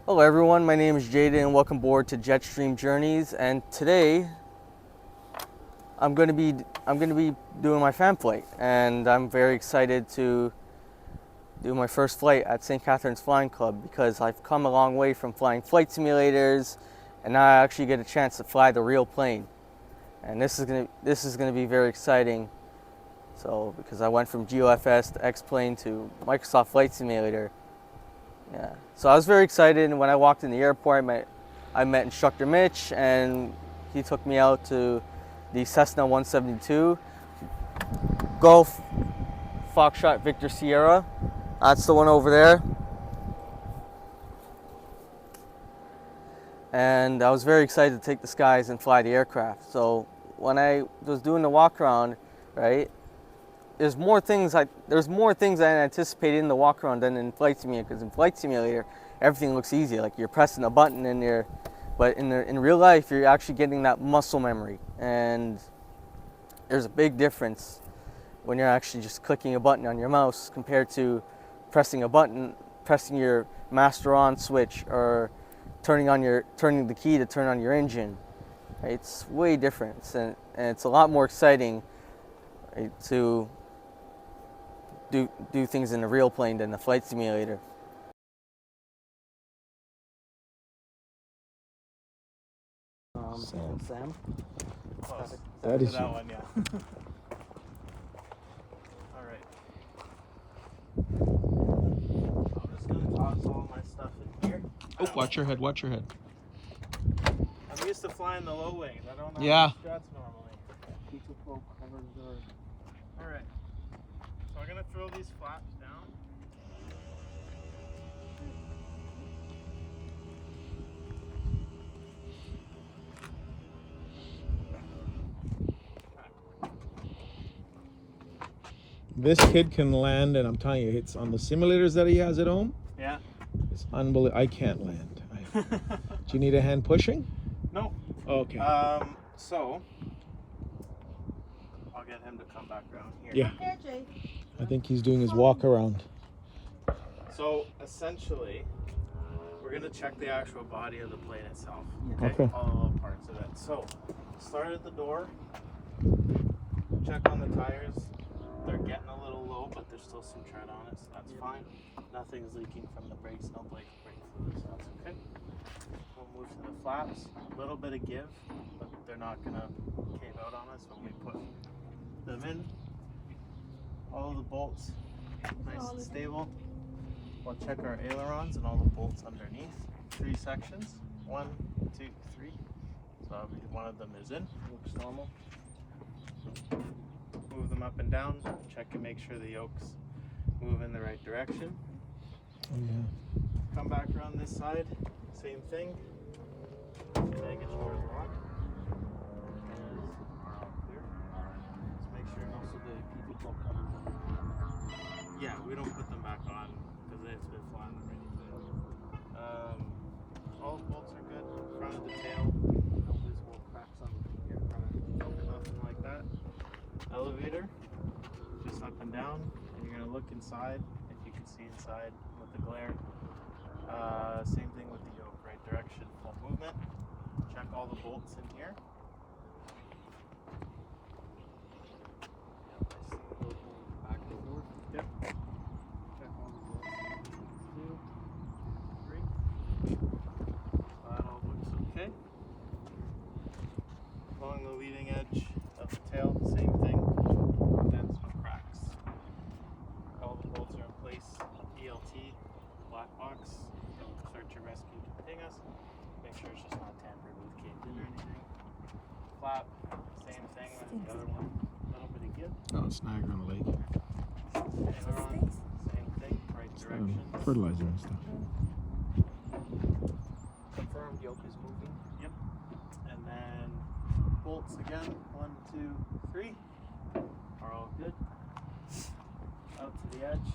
Hello everyone, my name is Jaden and welcome aboard to Jetstream Journeys, and today I'm going to be doing my fan flight, and I'm very excited to do my first flight at St. Catharines Flying Club because I've come a long way from flying flight simulators, and now I actually get a chance to fly the real plane. And this is going to be very exciting. So because I went from GOFS to X-Plane to Microsoft Flight Simulator. Yeah, so I was very excited, and when I walked in the airport, I met instructor Mitch, and he took me out to the Cessna 172 Golf Foxtrot Victor Sierra. That's the one over there. And I was very excited to take the skies and fly the aircraft. So when I was doing the walk around, right, there's more things I anticipated in the walk around than in Flight Simulator, because in Flight Simulator everything looks easy, like you're pressing a button and but in real life you're actually getting that muscle memory, and there's a big difference when you're actually just clicking a button on your mouse compared to pressing your master on switch, or turning the key to turn on your engine. Right? It's way different, and it's a lot more exciting, right, to do things in the real plane than the flight simulator. Sam? Close. That is that you. one, yeah. Alright. I'm just gonna toss all my stuff in here. Oh, watch your head, watch your head. I'm used to flying the low wings. I don't know Yeah. struts normally. Alright. So I'm gonna throw these flaps down. This kid can land, and I'm telling you, it's on the simulators that he has at home. Yeah. It's unbelievable. I can't land. Do you need a hand pushing? No. Okay. So I'll get him to come back around here. Yeah. I think he's doing his walk around. So essentially, we're gonna check the actual body of the plane itself. Okay. All the little parts of it. So start at the door. Check on the tires. They're getting a little low, but there's still some tread on it, so that's fine. Nothing's leaking from the brakes, no brake fluid, so that's okay. We'll move to the flaps. A little bit of give, but they're not gonna cave out on us when we put them in. All of the bolts nice and stable. We'll check our ailerons and all the bolts underneath. 3 sections. 1, 2, 3. So one of them is in. Looks normal. Move them up and down. Check and make sure the yokes move in the right direction. Oh, yeah. Come back around this side. Same thing. Baggage doors locked. Tires are all clear. Just make sure also the PT club covers them. Yeah, we don't put them back on because it's been flying already. All bolts are good. Front of the tail. No visible cracks on the aircraft. Nothing like that. Elevator. Just up and down. And you're going to look inside if you can see inside with the glare. Same thing with the yoke, right direction, full movement. Check all the bolts in here. Back and forth. Yep. Check all the bolts. 2, 3. That all looks okay. Along the leading edge of the tail, same thing. Dents with cracks. All the bolts are in place. ELT, black box. Search and rescue to ping us. Make sure it's just not tampered with, caved in or anything. Flap, same thing as the other one. A little bit of give. Oh, it's Niagara on the Lake. Aileron, same thing, right direction. Fertilizer and stuff. Confirmed yoke is moving. Yep. And then bolts again. 1, 2, 3 are all good. Out to the edge.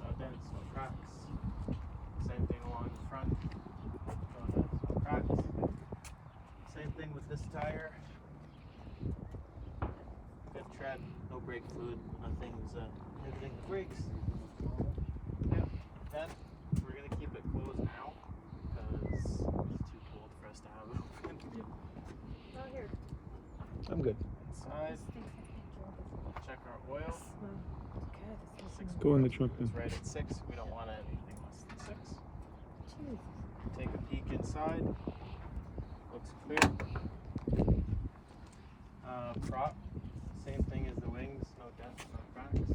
No dents, no cracks. Same thing along the front. No dents, no cracks. Same thing with this tire. Good tread, no brake fluid, everything brakes. Yep. Then we're gonna keep it closed now. 6. Go in the truck then. It's right at 6. We don't want anything less than 6. Take a peek inside. Looks clear. Prop, same thing as the wings. No dents, no cracks.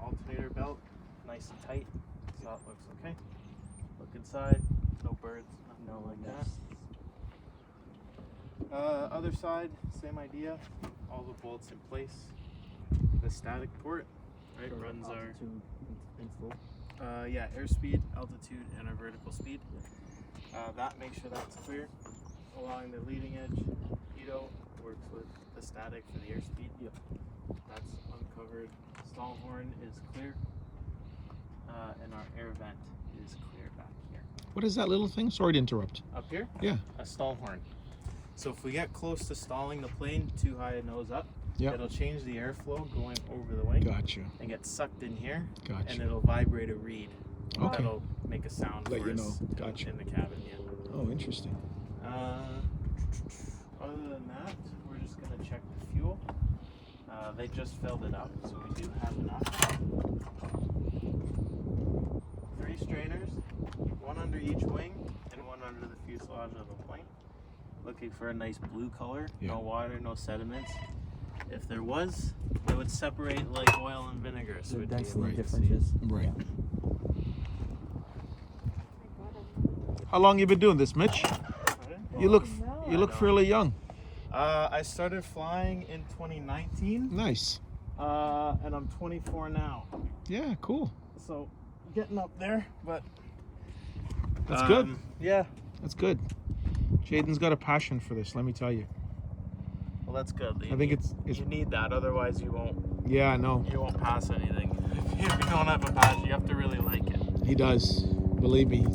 Alternator belt, nice and tight. So it looks okay. Look inside. No birds. Nothing like that. Other side, same idea. All the bolts in place. The static port, right, runs our yeah, airspeed, altitude, and our vertical speed. That makes sure that's clear. Along the leading edge, pitot works with the static for the airspeed. Yep. That's uncovered. Stall horn is clear, and our air vent is clear back here. What is that little thing? Sorry to interrupt. Up here? Yeah. A stall horn. So if we get close to stalling the plane too high a nose up, Yep. it'll change the airflow going over the wing. Gotcha. And get sucked in here. Gotcha. And it'll vibrate a reed. Okay. That'll make a sound Let for you us know. Gotcha. in the cabin. Yeah. Oh, interesting. Other than that, we're just gonna check the fuel. They just filled it up, so we do have enough. 3 strainers, 1 under each wing and 1 under the fuselage of the plane. Looking for a nice blue color, Yeah. no water, no sediments. If there was, it would separate like oil and vinegar. So The it'd be density able to see. differences. Right. How long you been doing this, Mitch? Pardon? You look I know. fairly young. I started flying in 2019, Nice. and I'm 24 now. Yeah, cool. So getting up there, but That's good. Yeah. That's good. Jaden's got a passion for this, let me tell you. Well, that's good. I think it's You need that, otherwise you won't yeah, I know. pass anything. If you don't have a passion, you have to really like it. He does. Believe me.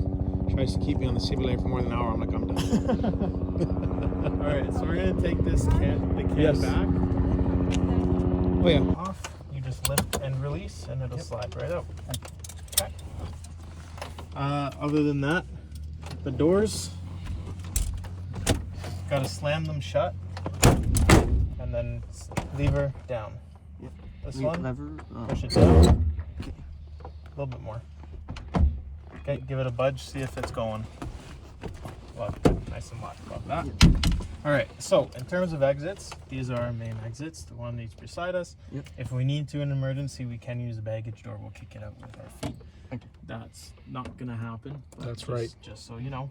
Tries to keep me on the simulator for more than an hour. I'm like, I'm done. All right, so we're gonna take this can Yes. back Oh yeah. off. You just lift and release, and it'll slide right out. Okay. Other than that, the doors, gotta slam them shut, and then lever down. Yep. This one, Lever. push it down. A little bit more. Okay, give it a budge, see if it's going. Well, nice and locked about that. All right, so in terms of exits, these are our main exits, the one each beside us. Yep. If we need to in an emergency, we can use the baggage door. We'll kick it out with our feet. Okay. That's not gonna happen. But That's just, right. Just so you know.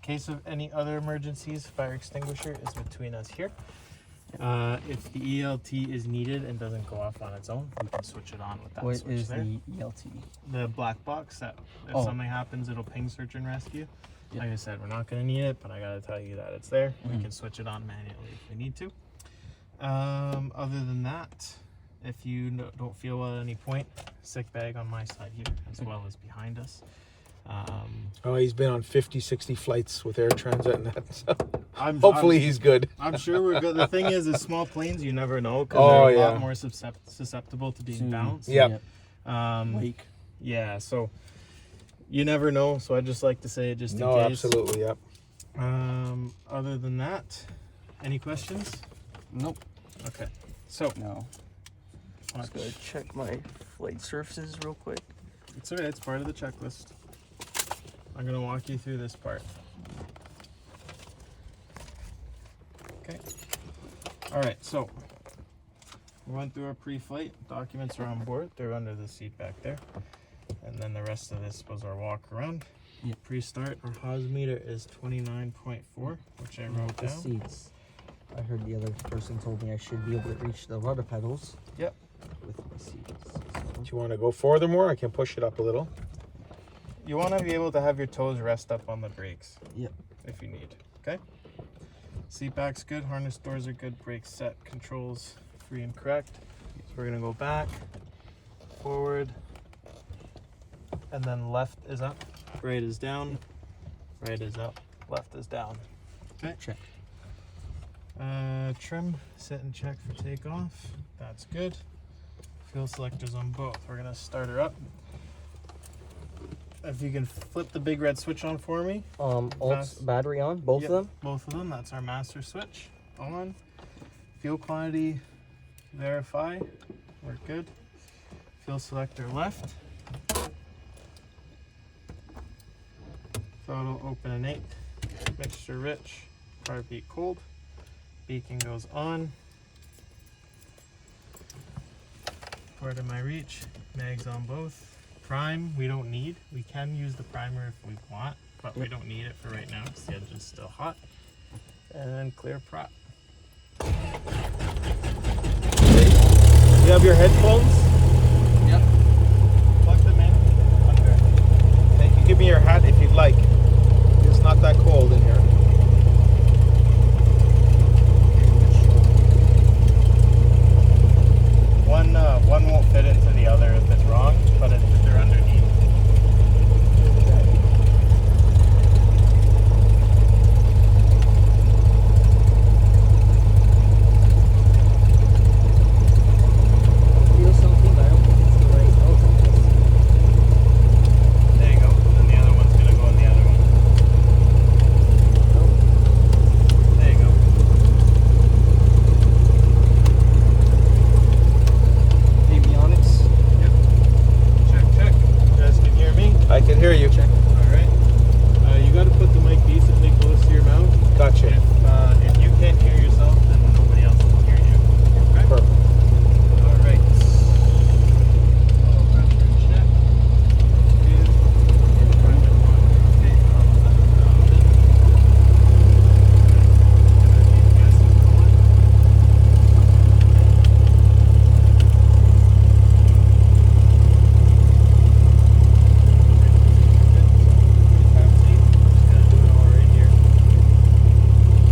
Case of any other emergencies, fire extinguisher is between us here. If the ELT is needed and doesn't go off on its own, we can switch it on with that What switch is there. the ELT? The black box that if Oh. something happens, it'll ping search and rescue. Yep. Like I said, we're not going to need it, but I got to tell you that it's there. We Mhm. can switch it on manually if we need to. Other than that, if you don't feel well at any point, sick bag on my side here as well as behind us. Oh, he's been on 50, 60 flights with Air Transat and that. So Hopefully he's good. I'm sure we're good. The thing is small planes, you never know because Oh, they're a yeah. lot more susceptible to being bounced. Yep. Wake. Yeah, so you never know. So I just like to say it just in No, case. absolutely, yep. Other than that, any questions? Nope. Okay. So No. Just gonna check my flight surfaces real quick. it's alright. It's part of the checklist. I'm gonna walk you through this part. Okay. All right. So we went through our pre-flight documents are on board. They're under the seat back there, and then the rest of this was our walk around. Yep. Pre-start. Our Haas meter is 29.4, which I wrote The down. seats. I heard the other person told me I should be able to reach the rudder pedals. Yep. With my seats. Do you want to go further more? I can push it up a little. You want to be able to have your toes rest up on the brakes. Yep. If you need. Okay. Seat back's good. Harness doors are good. Brakes set. Controls free and correct. So we're gonna go back, forward, and then left is up, right is down, right is up, left is down. Okay. Check. Trim, sit and check for takeoff. That's good. Fuel selectors on both. We're gonna start her up. If you can flip the big red switch on for me. Fast. Battery on, both Yep, of them. Both of them. That's our master switch on. Fuel quantity verify, we're good. Fuel selector left. Throttle open and 8. Mixture rich. Carb beat cold. Beacon goes on. Port of my reach. Mags on both. Prime we don't need. We can use the primer if we want, but we don't need it for right now because the engine's still hot. And then clear prop. You have your headphones? Yep. Plug them in under. And you can give me your hat if you'd like. It's not that cold in here. One won't fit into the other if it's wrong, but they're underneath. Feel something, but I don't think it's the right outcome. There you go. And the other one's gonna go in the other one. There you go. Avionics. Check, check. You guys can hear me? I can hear you. Check. Alright. You gotta put the mic decently close to your mouth. Gotcha. If you can't hear yourself, then nobody else can hear you. Okay? Perfect. Alright. Pressure check. Good. Private one. Okay, all of that grounded. GPS is going. Just gotta do it all right here.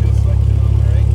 Fuel selection on the right.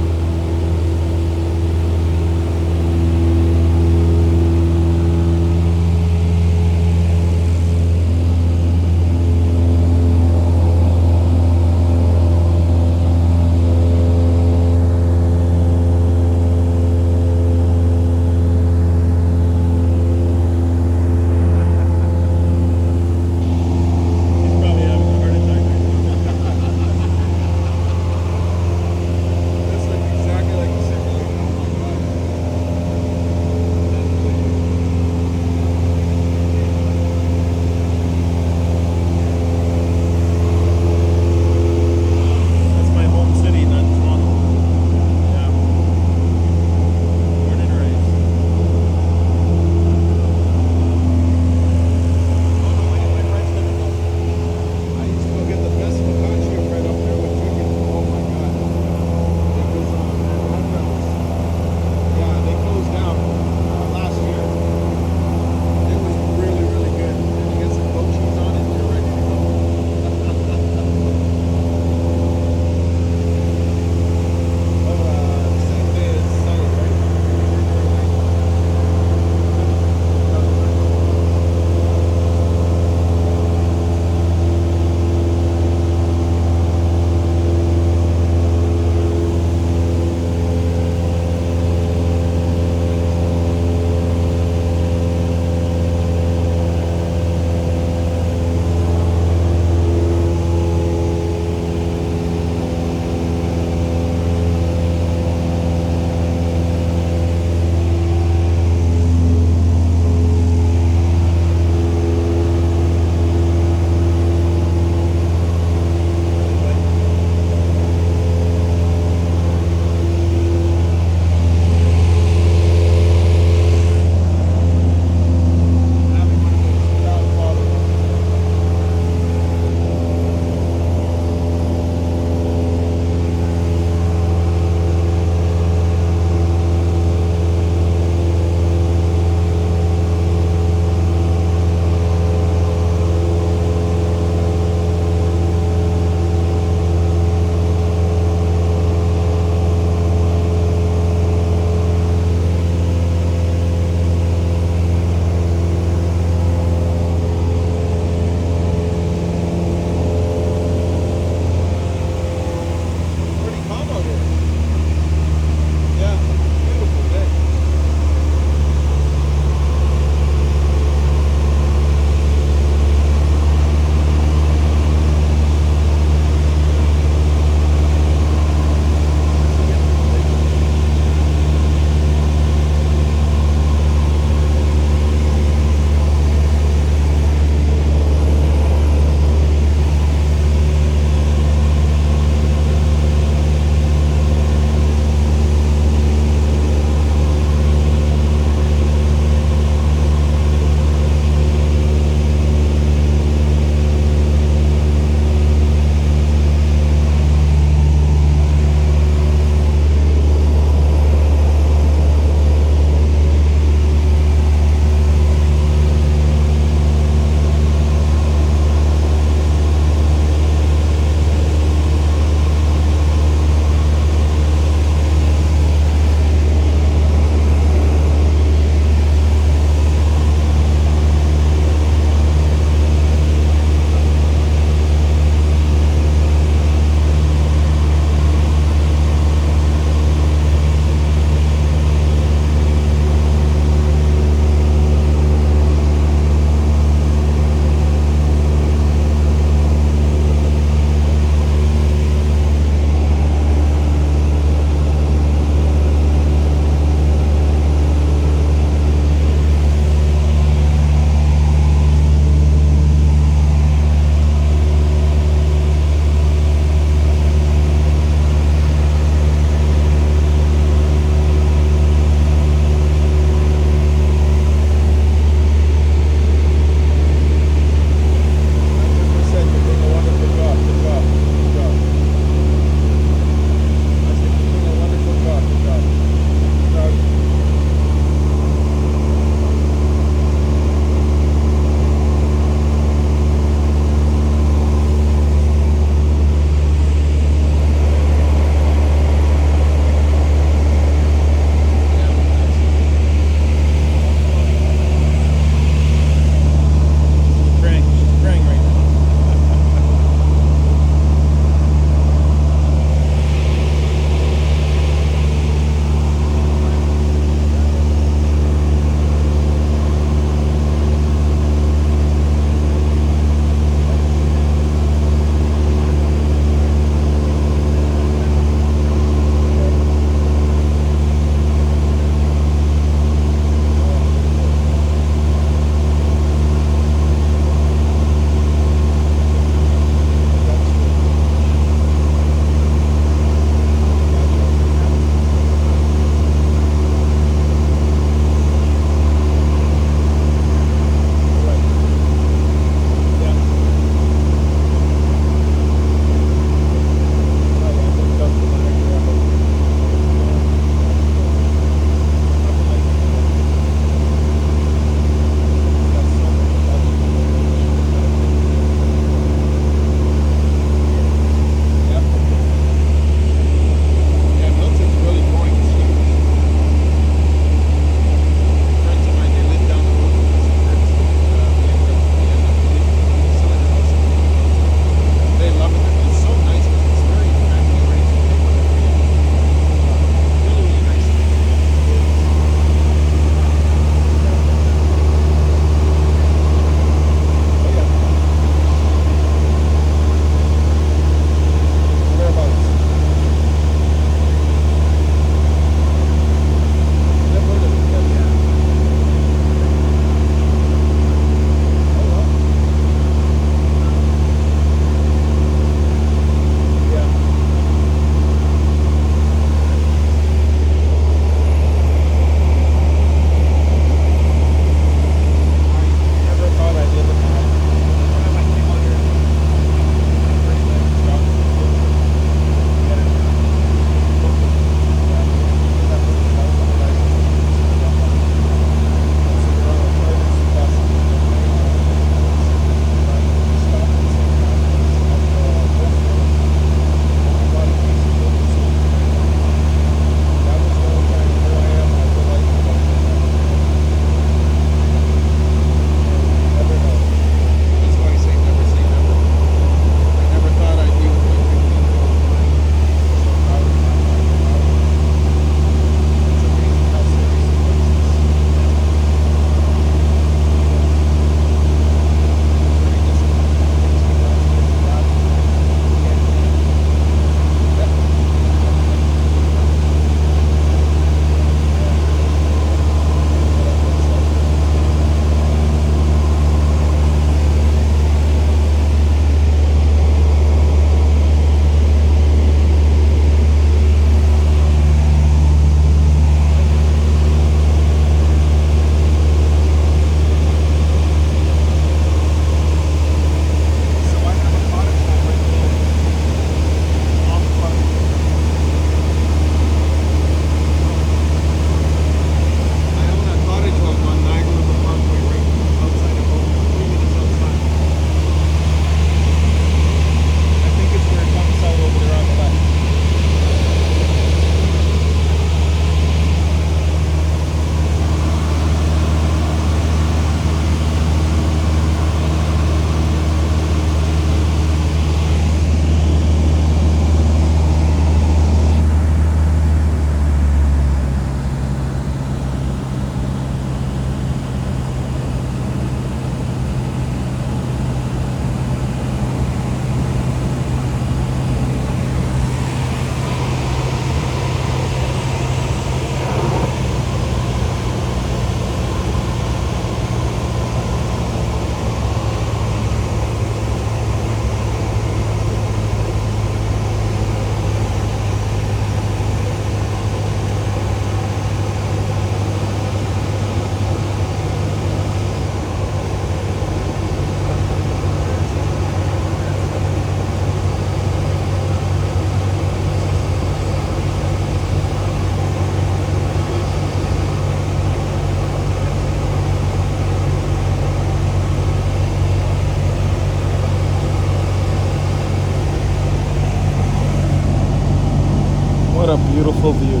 a beautiful view.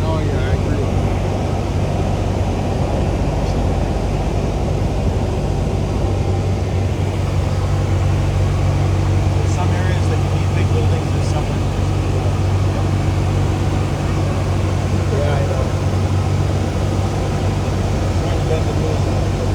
Oh yeah, I agree. There's some areas that you need big buildings, there's some that Yeah, I know. Trying to bend the rules a little bit,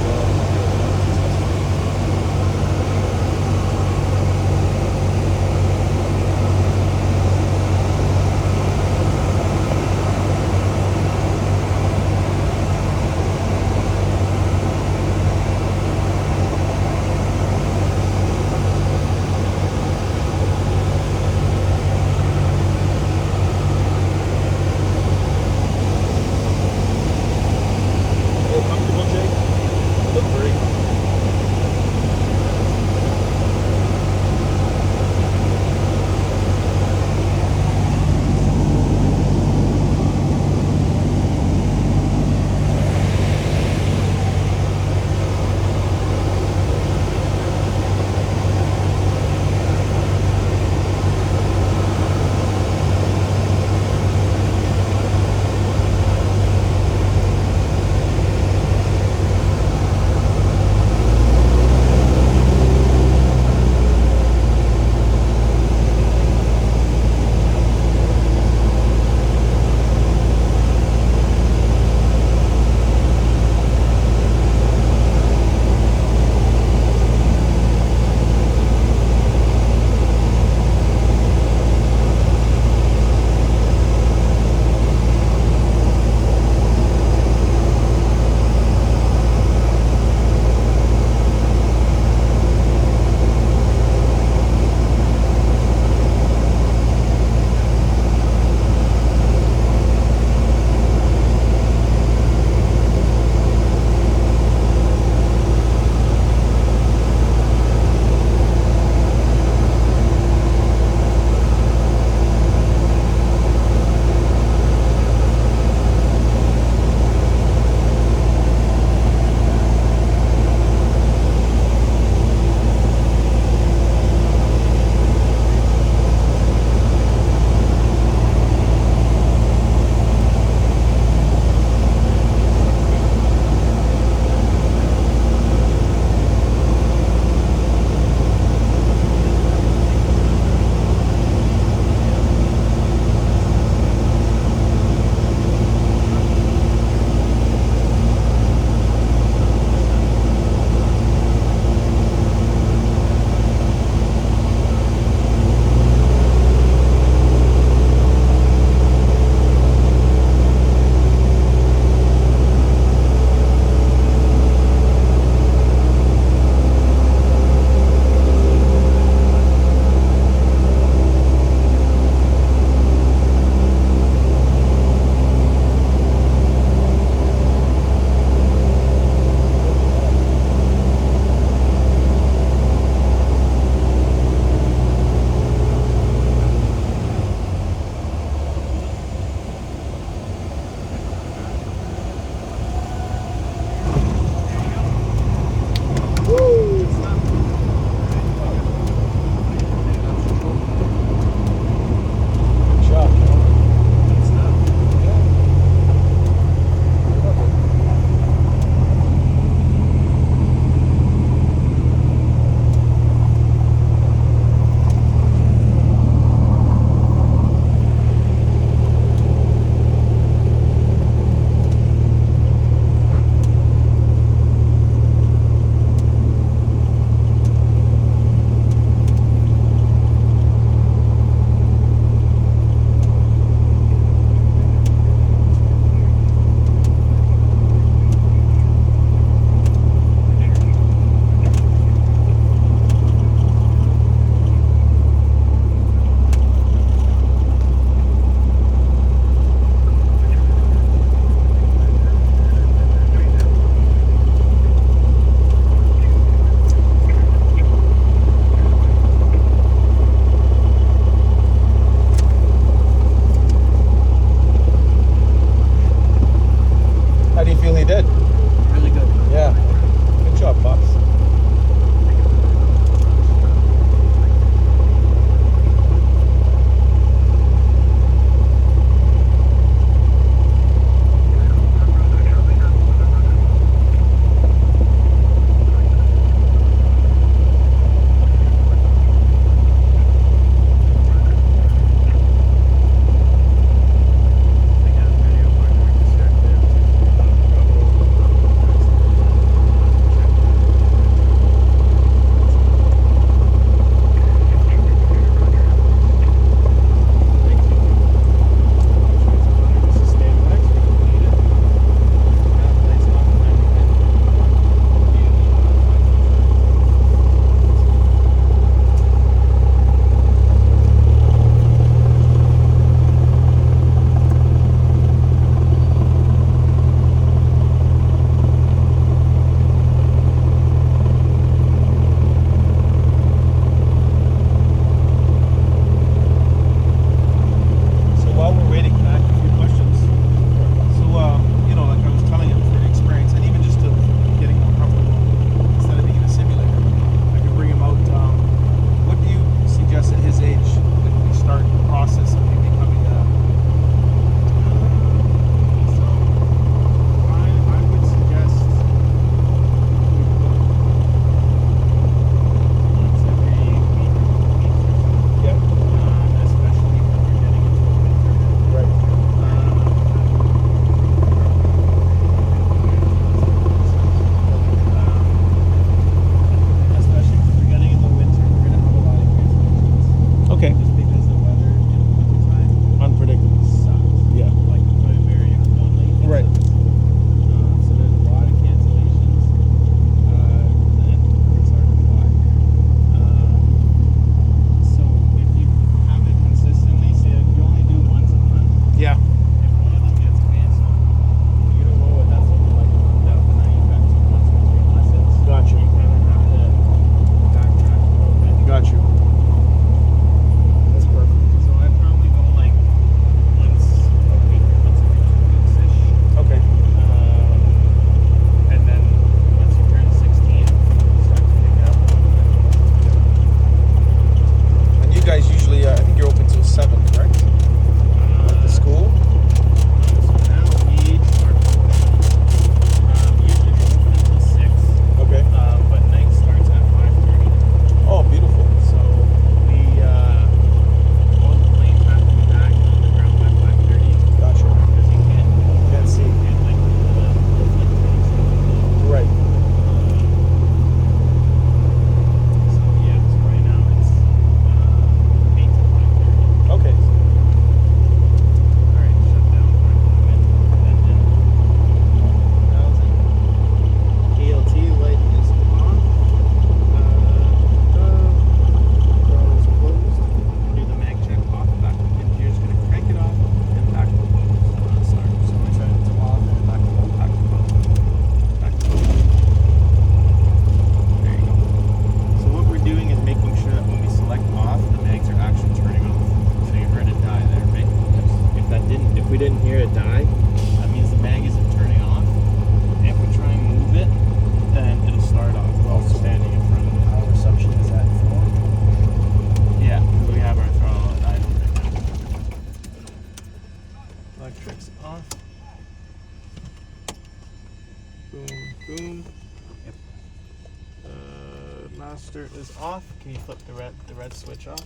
starter is off. Can you flip the red switch off?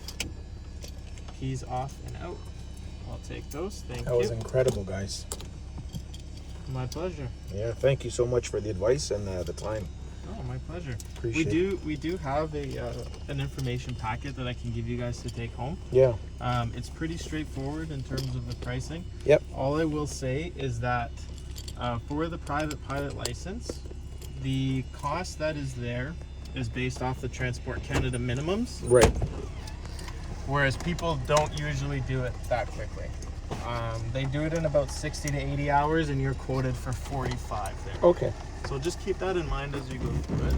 Keys off and out. I'll take those. Thank That you. was incredible, guys. My pleasure. Yeah, thank you so much for the advice and the time. Oh, my pleasure. Appreciate We do have an information packet that I can give you guys to take home. Yeah. It's pretty straightforward in terms of the pricing. Yep. All I will say is that for the private pilot license, the cost that is there is based off the Transport Canada minimums, Right. whereas people don't usually do it that quickly. They do it in about 60 to 80 hours, and you're quoted for 45 there. Okay. So just keep that in mind as you go through it.